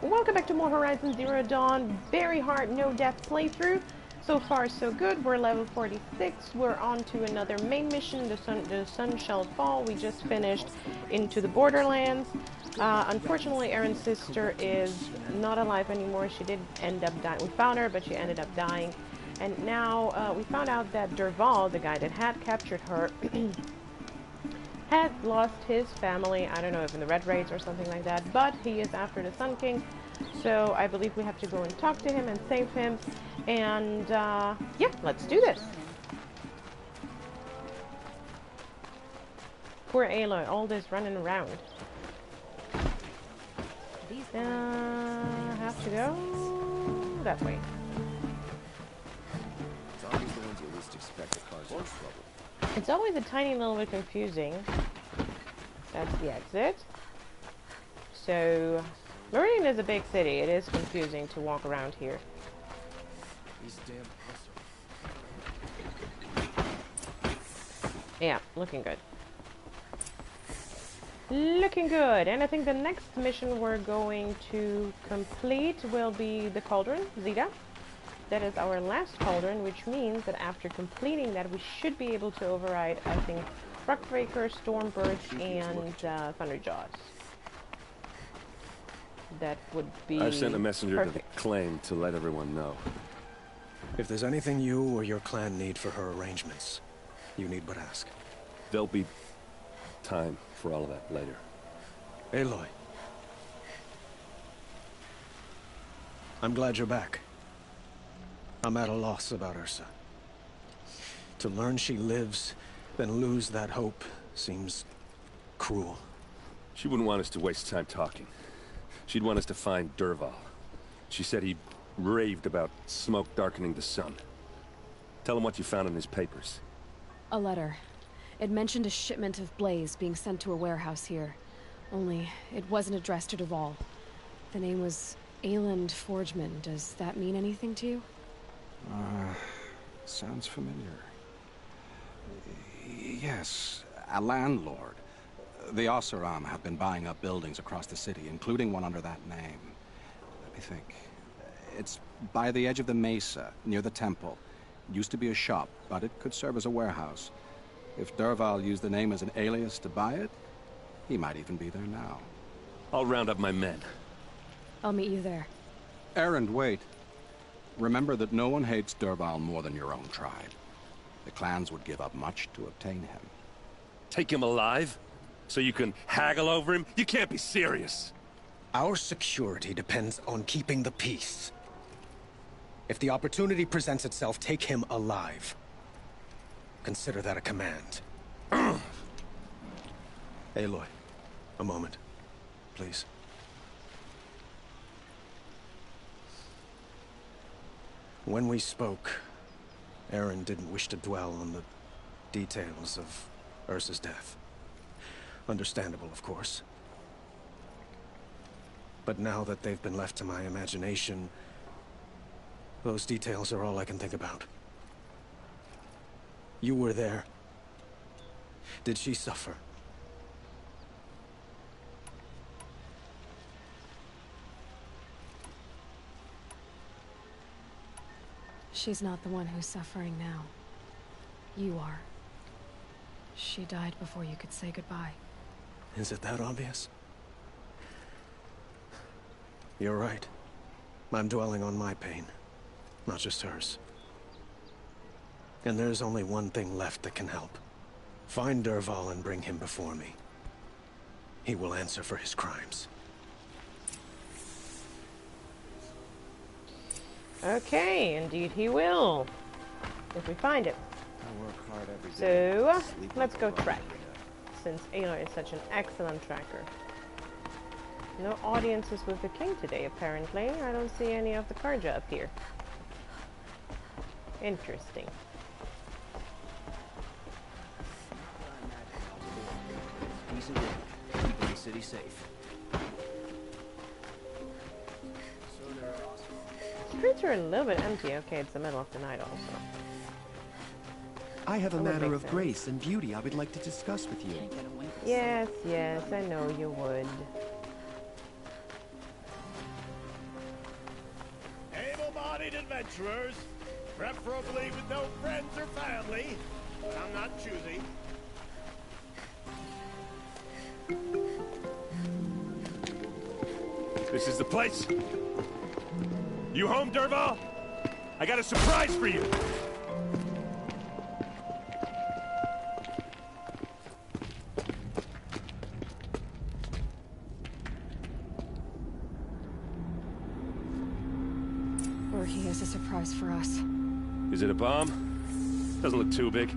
Welcome back to more Horizon Zero Dawn. Very hard, no death playthrough. So far, so good. We're level 46. We're on to another main mission. The sun shall fall. We just finished Into the Borderlands. Unfortunately, Erin's sister is not alive anymore. She did end up dying. We found her, but she ended up dying. And now we found out that Dervahl, the guy that had captured her, had lost his family. I don't know if in the Red Raids or something like that, but he is after the Sun King. So I believe we have to go and talk to him and save him. And yeah, let's do this. Poor Aloy, all this running around. Have to go that way. It's always the ones you least expect that cause you trouble. It's always a tiny little bit confusing. That's the exit. So, Meridian is a big city. It is confusing to walk around here. These damn Yeah, looking good. Looking good. And I think the next mission we're going to complete will be the Cauldron, Zeta. That is our last Cauldron, which means that after completing that, we should be able to override, I think, Rockbreaker, Stormbird, and Thunderjaws. That would be I've sent a messenger perfect. to the claim to let everyone know. If there's anything you or your clan need for her arrangements, you need but ask. There'll be time for all of that later. Aloy. I'm glad you're back. I'm at a loss about Ursa. To learn she lives, then lose that hope, seems cruel. She wouldn't want us to waste time talking. She'd want us to find Dervahl. She said he raved about smoke darkening the sun. Tell him what you found in his papers. A letter. It mentioned a shipment of blaze being sent to a warehouse here. Only, it wasn't addressed to Dervahl. The name was Ayland Forgeman. Does that mean anything to you? Sounds familiar. Yes, a landlord. The Oseram have been buying up buildings across the city, including one under that name. Let me think. It's by the edge of the mesa, near the temple. Used to be a shop, but it could serve as a warehouse. If Dervahl used the name as an alias to buy it, he might even be there now. I'll round up my men. I'll meet you there. Erend, wait. Remember that no one hates Dervahl more than your own tribe. The clans would give up much to obtain him. Take him alive? So you can haggle over him? You can't be serious. Our security depends on keeping the peace. If the opportunity presents itself, take him alive. Consider that a command. Aloy, a moment, please. When we spoke, Eren didn't wish to dwell on the details of Ursa's death. Understandable, of course. But now that they've been left to my imagination, those details are all I can think about. You were there. Did she suffer? She's not the one who's suffering now. You are. She died before you could say goodbye. Is it that obvious? You're right. I'm dwelling on my pain, not just hers. And there's only one thing left that can help. Find Dervahl and bring him before me. He will answer for his crimes. Okay, indeed he will. If we find it. I work hard every day. So, Sleep let's go like a track. rock. Since Aloy is such an excellent tracker. No audiences with the king today, apparently. I don't see any of the Karja up here. Interesting. Decent work. Keeping the city safe. Streets are a little bit empty. Okay, it's the middle of the night also. I have a That would matter make of sense. grace and beauty I would like to discuss with you. Yes, yes, I know you would. complete adventurers, preferably with no friends or family. I'm not choosy. This is the place. You home, Dervahl? I got a surprise for you. Or he has a surprise for us. Is it a bomb? Doesn't look too big.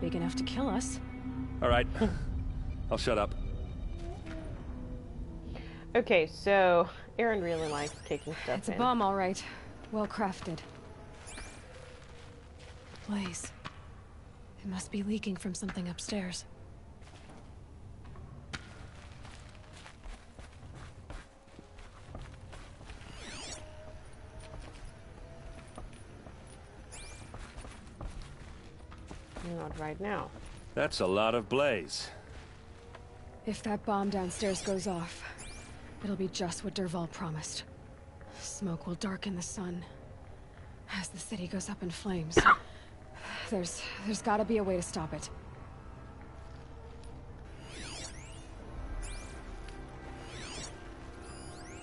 Big enough to kill us. All right. I'll shut up. Okay, so Aaron really likes kicking stuff It's a in. bomb, all right. Well crafted. Blaze. It must be leaking from something upstairs. Not right now. That's a lot of blaze. If that bomb downstairs goes off, it'll be just what Dervahl promised. Smoke will darken the sun as the city goes up in flames. There's gotta be a way to stop it.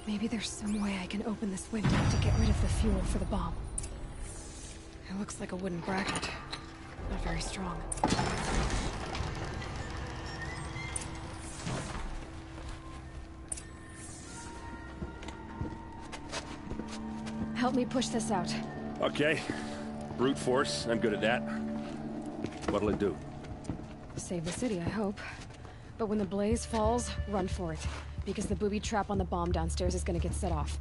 Maybe there's some way I can open this window to get rid of the fuel for the bomb. It looks like a wooden bracket. Not very strong. Help me push this out. Okay. Brute force. I'm good at that. What'll it do? Save the city, I hope. But when the blaze falls, run for it. Because the booby trap on the bomb downstairs is gonna get set off.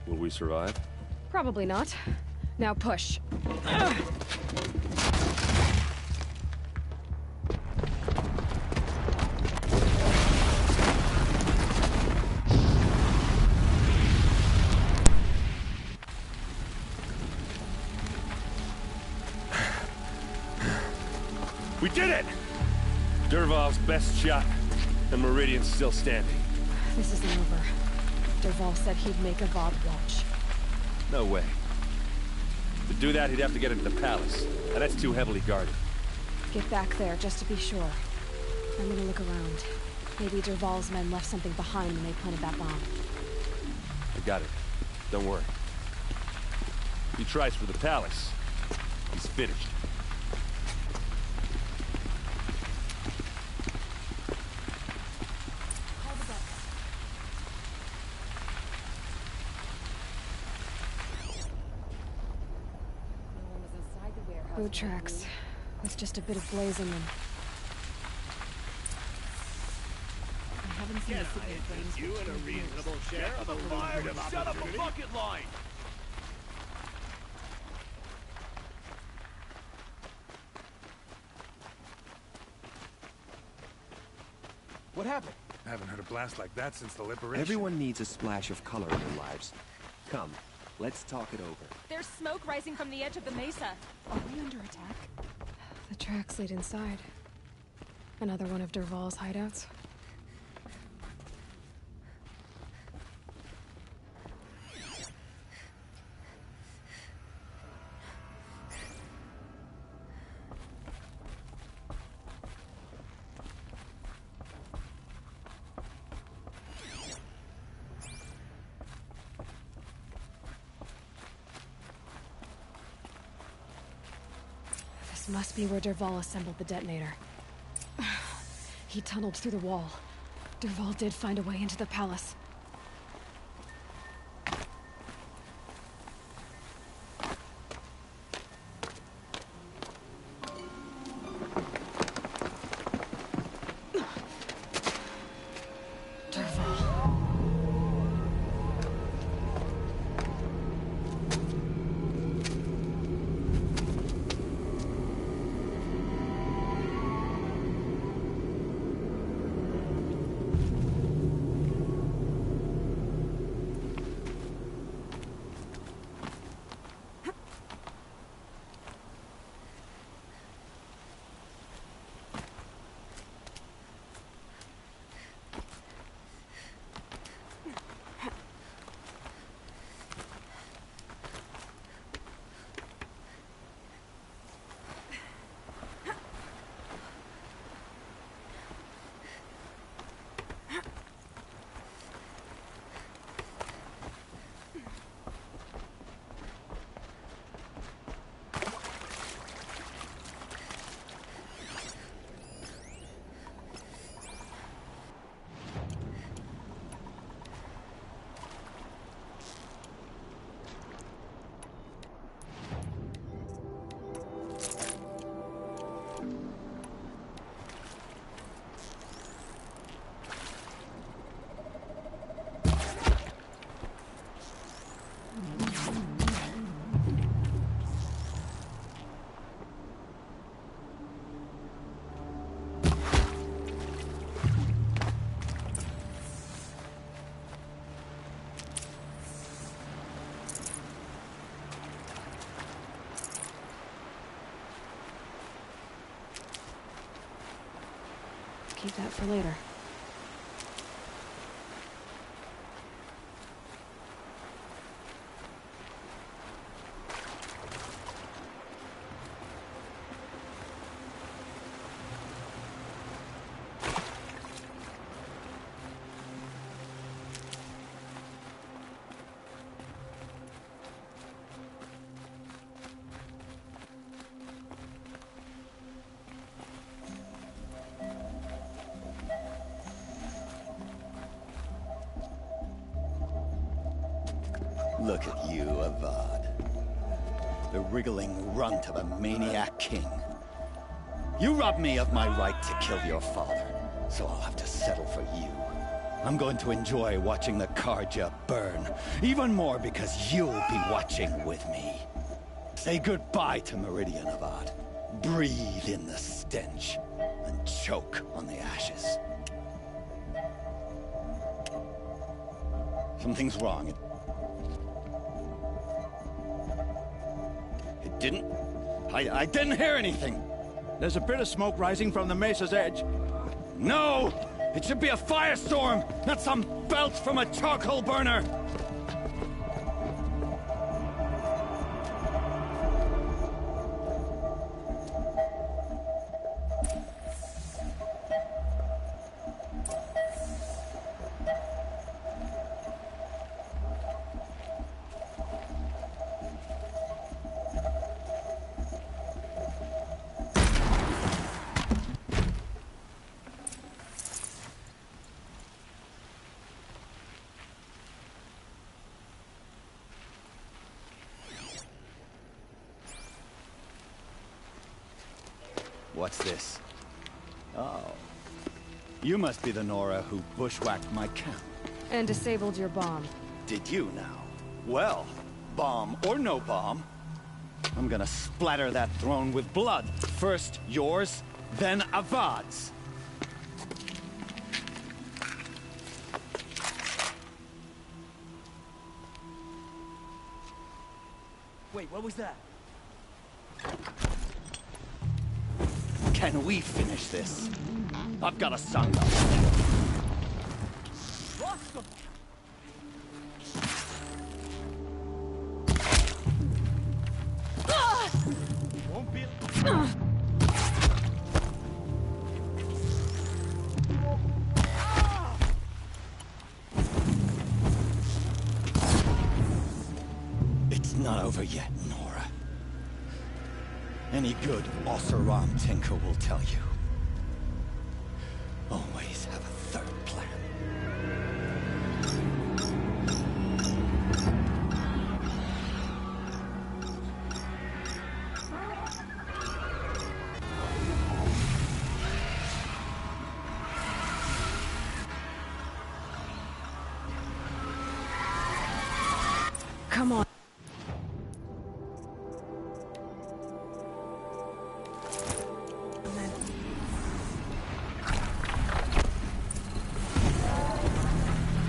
Will we survive? Probably not. Now push. We did it! Dervahl's best shot, and Meridian's still standing. This isn't over. Dervahl said he'd make a Vought watch. No way. To do that, he'd have to get into the palace, and that's too heavily guarded. Get back there, just to be sure. I'm gonna look around. Maybe Dervahl's men left something behind when they planted that bomb. I got it. Don't worry. If he tries for the palace, he's finished. Boot tracks, with just a bit of blaze in them. I haven't seen Can a signal I flames interest you in a for 2 years. reasonable share of the lucrative Set up a opportunity? bucket line! What happened? I haven't heard a blast like that since the liberation. Everyone needs a splash of color in their lives. Come, let's talk it over. There's smoke rising from the edge of the mesa. Are we under attack? The tracks lead inside. Another one of Dervahl's hideouts. This must be where Dervahl assembled the detonator. He tunneled through the wall. Dervahl did find a way into the palace. Dervahl. keep that for later. Look at you, Avad. The wriggling runt of a maniac king. You robbed me of my right to kill your father, so I'll have to settle for you. I'm going to enjoy watching the Carja burn, even more because you'll be watching with me. Say goodbye to Meridian, Avad. Breathe in the stench, and choke on the ashes. Something's wrong. It didn't... I didn't hear anything. There's a bit of smoke rising from the mesa's edge. No! It should be a firestorm, not some belch from a charcoal burner! What's this? Oh. You must be the Nora who bushwhacked my camp. And disabled your bomb. Did you now? Well, bomb or no bomb, I'm gonna splatter that throne with blood. First yours, then Avad's. Wait, what was that? Can we finish this? I've got a son. Won't be... It's not over yet, Nora. Any good Oseram tinker will tell you. Always have a third plan. Come on.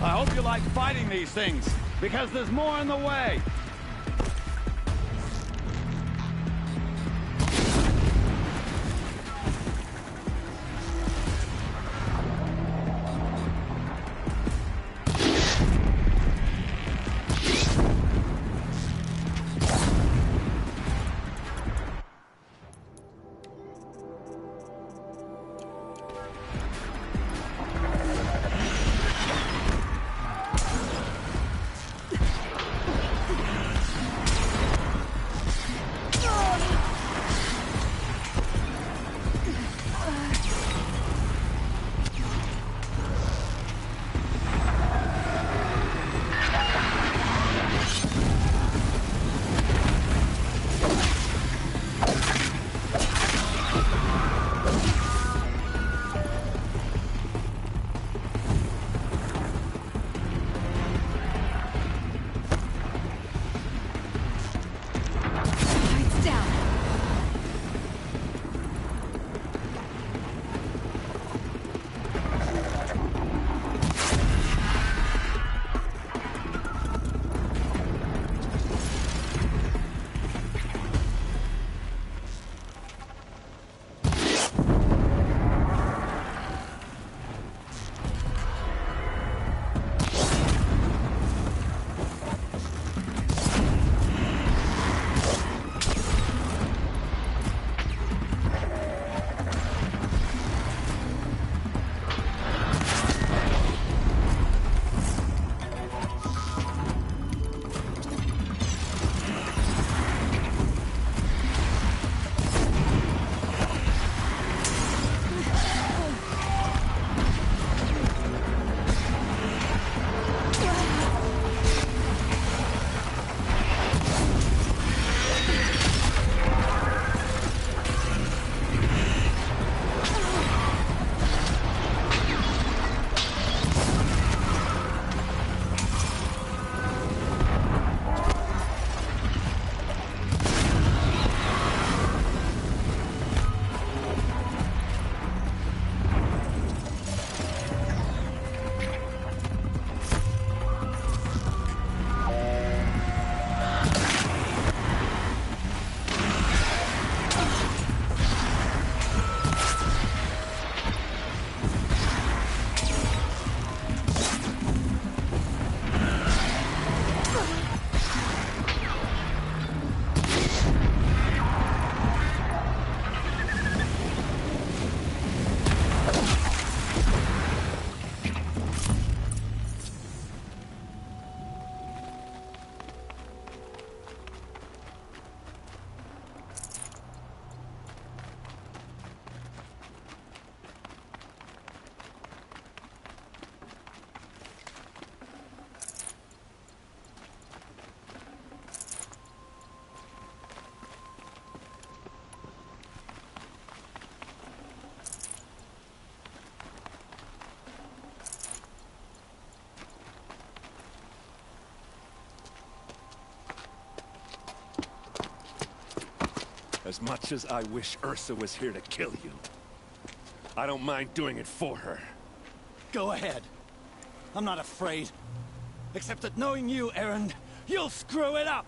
I hope you like fighting these things, because there's more in the way. As much as I wish Ursa was here to kill you, I don't mind doing it for her. Go ahead. I'm not afraid. Except that knowing you, Erend, you'll screw it up!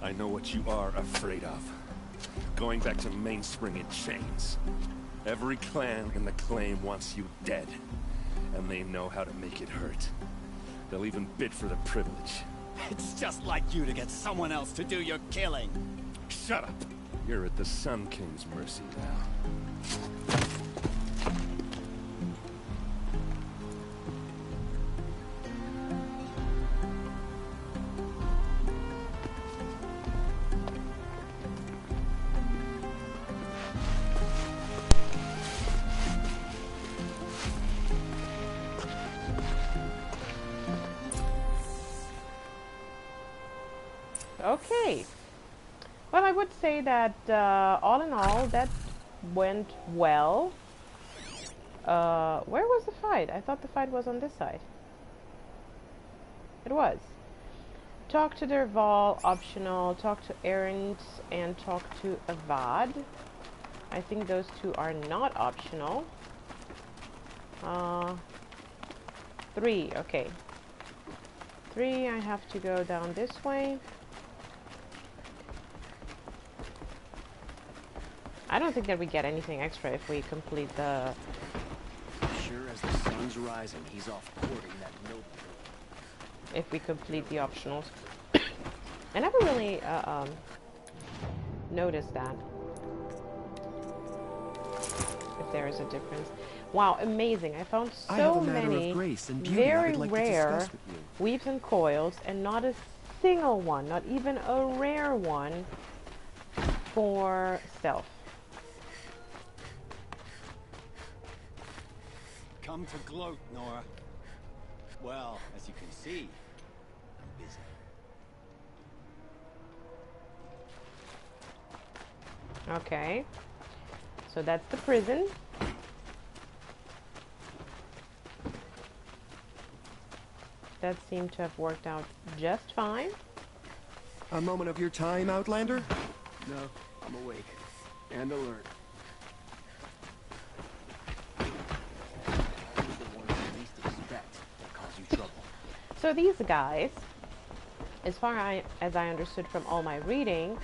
I know what you are afraid of. Going back to Mainspring in chains. Every clan in the claim wants you dead. And they know how to make it hurt. They'll even bid for the privilege. It's just like you to get someone else to do your killing. Shut up! You're at the Sun King's mercy now. Okay. Well, I would say that all in all, that went well. Where was the fight? I thought the fight was on this side. It was. Talk to Dervahl, optional. Talk to Erend and talk to Avad. I think those two are not optional. 3, okay. 3, I have to go down this way. I don't think that we get anything extra if we complete the... Sure as the sun's rising, he's off courting that noble. If we complete the optionals. I never really noticed that. If there is a difference. Wow, amazing. I found so many very rare weaves and coils and not a single one, not even a rare one for stealth. Come to gloat, Nora. Well, as you can see, I'm busy. Okay. So that's the prison. That seemed to have worked out just fine. A moment of your time, Outlander? No, I'm awake. And alert. So these guys, as far as I understood from all my reading,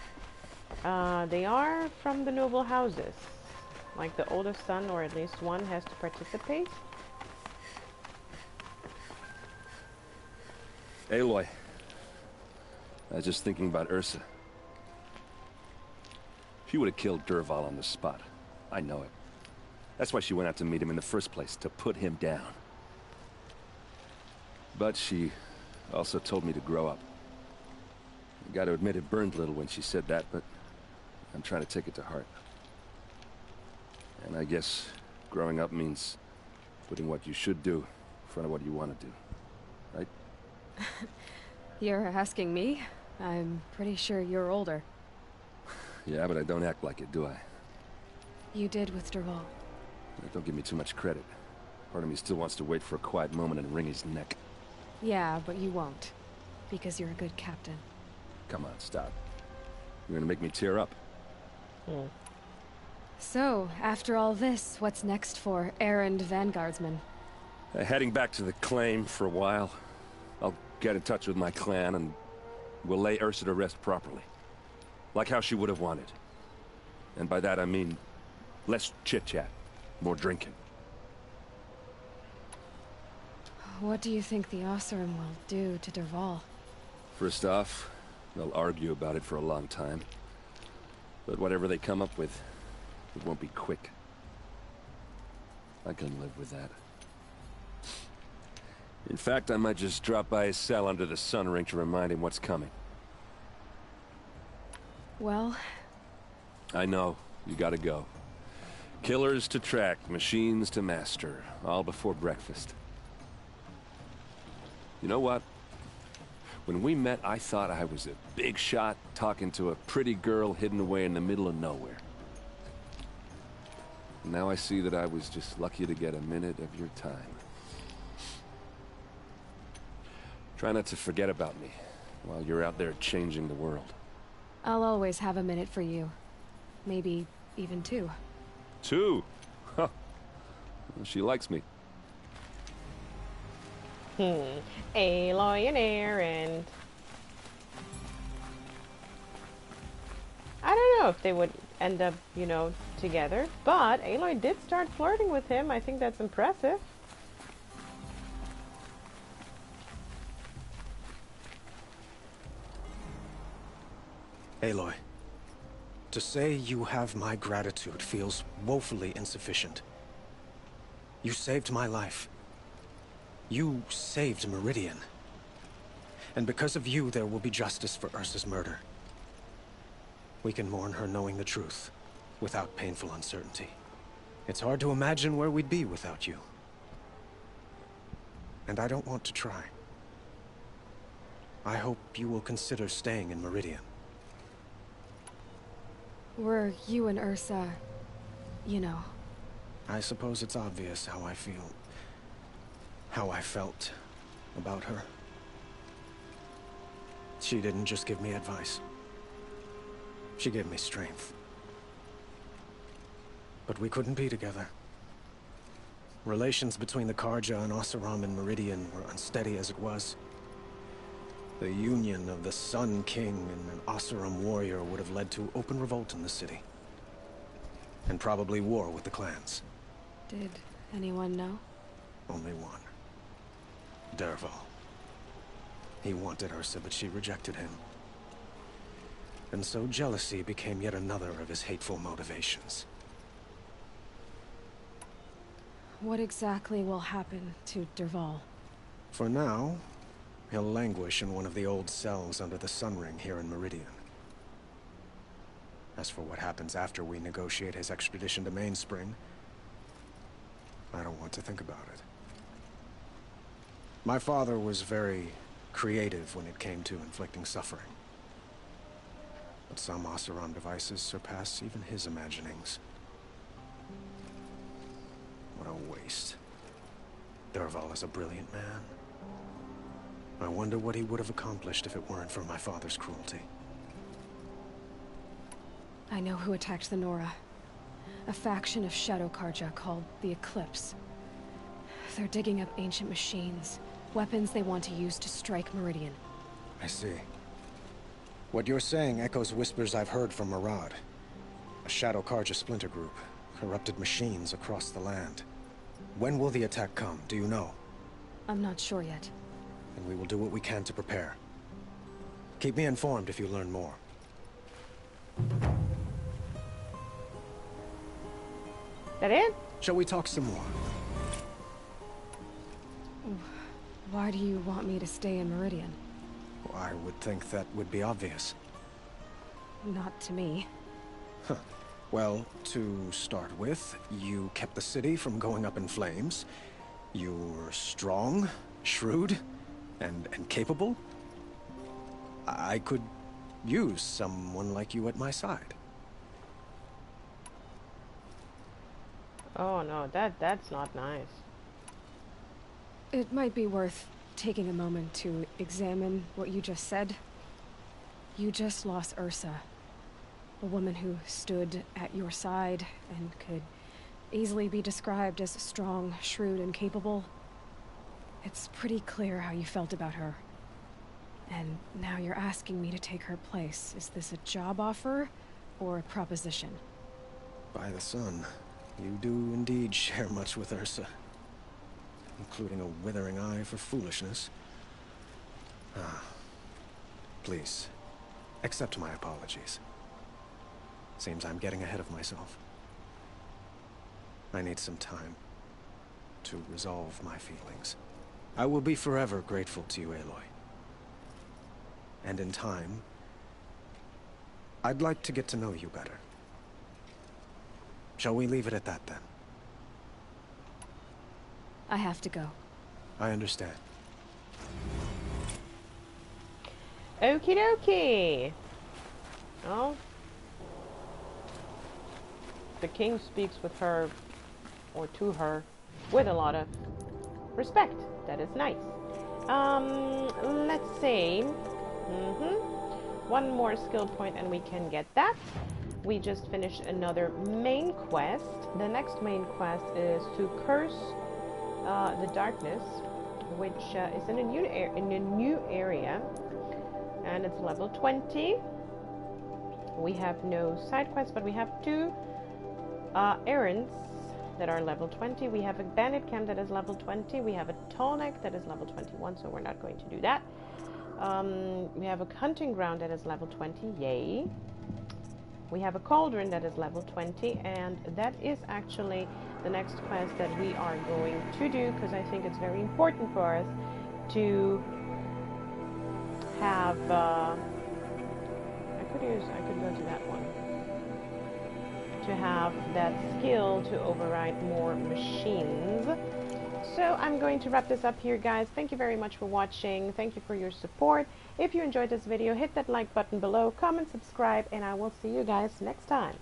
they are from the noble houses. Like the oldest son, or at least one, has to participate. Aloy, I was just thinking about Ursa. She would have killed Dervahl on the spot. I know it. That's why she went out to meet him in the first place, to put him down. But she also told me to grow up. I gotta admit it burned a little when she said that, but I'm trying to take it to heart. And I guess growing up means putting what you should do in front of what you want to do. Right? You're asking me? I'm pretty sure you're older. Yeah, but I don't act like it, do I? You did with Dervahl. Don't give me too much credit. Part of me still wants to wait for a quiet moment and wring his neck. Yeah, but you won't. Because you're a good captain. Come on, stop. You're gonna make me tear up. So, after all this, what's next for Erend Vanguardsman? Heading back to the claim for a while. I'll get in touch with my clan and we'll lay Ursa to rest properly. Like how she would have wanted. And by that I mean less chit-chat, more drinking. What do you think the Oseram will do to Dervahl? First off, they'll argue about it for a long time. But whatever they come up with, it won't be quick. I can live with that. In fact, I might just drop by his cell under the sun ring to remind him what's coming. Well... I know. You gotta go. Killers to track, machines to master. All before breakfast. You know what? When we met, I thought I was a big shot talking to a pretty girl hidden away in the middle of nowhere. Now I see that I was just lucky to get a minute of your time. Try not to forget about me while you're out there changing the world. I'll always have a minute for you. Maybe even two. Two? Huh. Well, she likes me. Aloy and Aaron. I don't know if they would end up, you know, together, but Aloy did start flirting with him. I think that's impressive. Aloy, to say you have my gratitude feels woefully insufficient. You saved my life. You saved Meridian. And because of you, there will be justice for Ursa's murder. We can mourn her knowing the truth, without painful uncertainty. It's hard to imagine where we'd be without you. And I don't want to try. I hope you will consider staying in Meridian. Were you and Ursa, you know? I suppose it's obvious how I feel. How I felt about her. She didn't just give me advice. She gave me strength. But we couldn't be together. Relations between the Carja and Oseram and Meridian were unsteady as it was. The union of the Sun King and an Oseram warrior would have led to open revolt in the city. And probably war with the clans. Did anyone know? Only one. Dervahl. He wanted Ursa, but she rejected him. And so jealousy became yet another of his hateful motivations. What exactly will happen to Dervahl? For now, he'll languish in one of the old cells under the Sun Ring here in Meridian. As for what happens after we negotiate his extradition to Mainspring, I don't want to think about it. My father was very creative when it came to inflicting suffering. But some Oseram devices surpass even his imaginings. What a waste. Dervahl is a brilliant man. I wonder what he would have accomplished if it weren't for my father's cruelty. I know who attacked the Nora. A faction of Shadow Carja called the Eclipse. They're digging up ancient machines, weapons they want to use to strike Meridian. I see. What you're saying echoes whispers I've heard from Maraud. A Shadow Carja splinter group, corrupted machines across the land. When will the attack come, do you know? I'm not sure yet. And we will do what we can to prepare. Keep me informed if you learn more. That it? Shall we talk some more? Why do you want me to stay in Meridian? Well, I would think that would be obvious. Not to me. Huh. Well, to start with, you kept the city from going up in flames. You were strong, shrewd, and capable. I could use someone like you at my side. Oh no, that's not nice. It might be worth taking a moment to examine what you just said. You just lost Ursa. A woman who stood at your side and could easily be described as strong, shrewd, and capable. It's pretty clear how you felt about her. And now you're asking me to take her place. Is this a job offer or a proposition? By the sun, you do indeed share much with Ursa. Including a withering eye for foolishness. Please, accept my apologies. Seems I'm getting ahead of myself. I need some time to resolve my feelings. I will be forever grateful to you, Aloy. And in time, I'd like to get to know you better. Shall we leave it at that, then? I have to go. I understand. Okie dokie. Oh. the king speaks with her, or to her, with a lot of respect. That is nice. Let's see. One more skill point and we can get that. We just finished another main quest. The next main quest is to curse the darkness, which is in a new area, and it's level 20. We have no side quests, but we have 2 errands that are level 20. We have a bandit camp that is level 20. We have a tonic that is level 21, so we're not going to do that. We have a hunting ground that is level 20. Yay. We have a cauldron that is level 20, and that is actually the next quest that we are going to do, because I think it's very important for us to have I could go to that one, to have that skill to override more machines. So I'm going to wrap this up here, guys. Thank you very much for watching. Thank you for your support. If you enjoyed this video, hit that like button below, comment, subscribe, and I will see you guys next time.